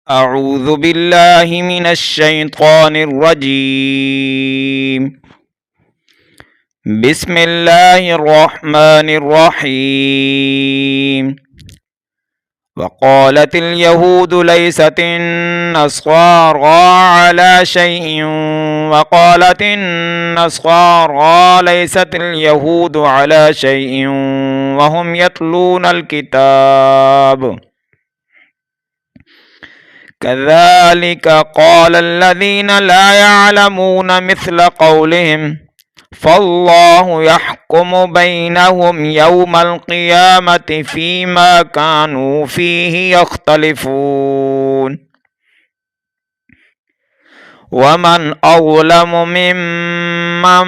أعوذ بالله من الشيطان الرجيم. بسم الله الرحمن الرحيم. وقالت اليهود ليست النصارى على شيء وقالت النصارى ليست اليهود على شيء وهم يتلون الكتاب. كذلك قال الذين لا يعلمون مثل قولهم فالله يحكم بينهم يوم القيامة فيما كانوا فيه يختلفون. ومن أظلم ممن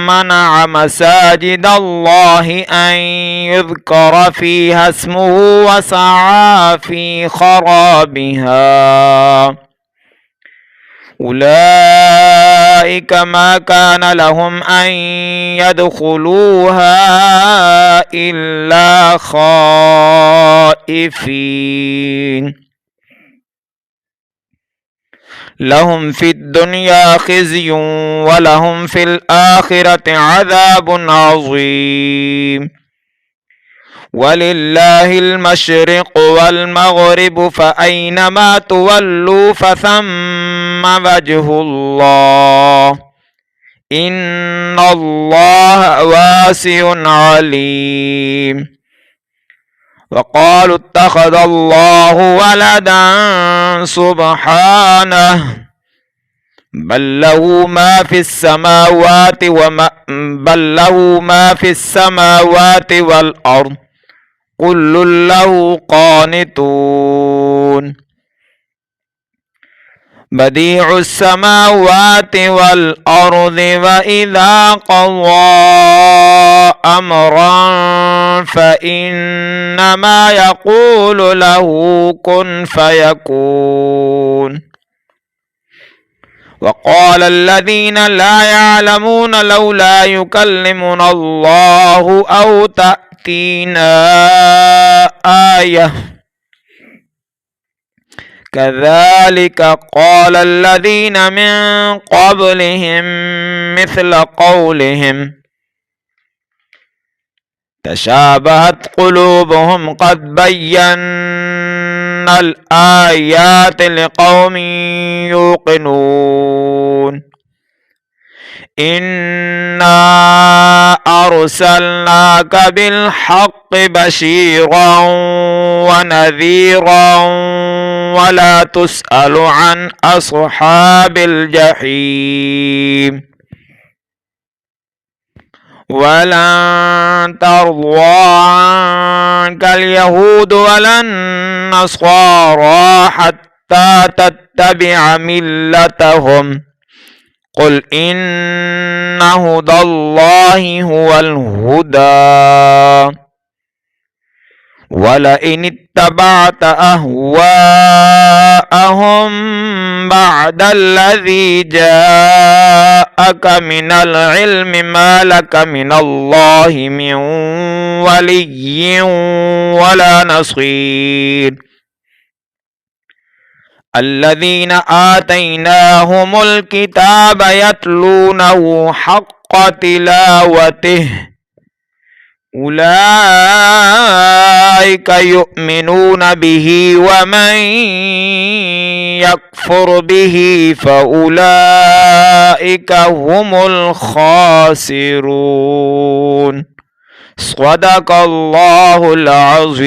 منع مساجد الله أن يذكر فيها اسمه وسعى في خرابها. أولئك ما كان لهم أن يدخلوها إلا خائفين. لهم في الدنيا خزي ولهم في الآخرة عذاب عظيم. ولله المشرق والمغرب فأينما تولوا فثم وجه الله إن الله واسع عليم. وقالوا اتخذ الله ولدا سبحانه بل له ما في السماوات والأرض كل له قانتون. بديع السماوات والأرض وإذا قضى أمرا فإنما يقول له كن فيكون. وقال الذين لا يعلمون لولا يكلمنا الله أو تأتينا آية كذلك قال الذين من قبلهم مثل قولهم تشابهت قلوبهم قد بينا الآيات لقوم يوقنون. إنا أرسلناك بالحق بشيرا ونذيرا ولا تسأل عن أصحاب الجحيم. ولن ترضى عنك اليهود ولا النصارى حتى تتبع ملتهم قل إن هدى الله هو الهدى. ولئن اتبعت أهواءهم بعد الذي جاءك من العلم ما لك من الله من ولي ولا نصير. الذين آتيناهم الكتاب يتلونه حق تلاوته أولئك يؤمنون به ومن يكفر به فأولئك هم الخاسرون. صدق الله العظيم.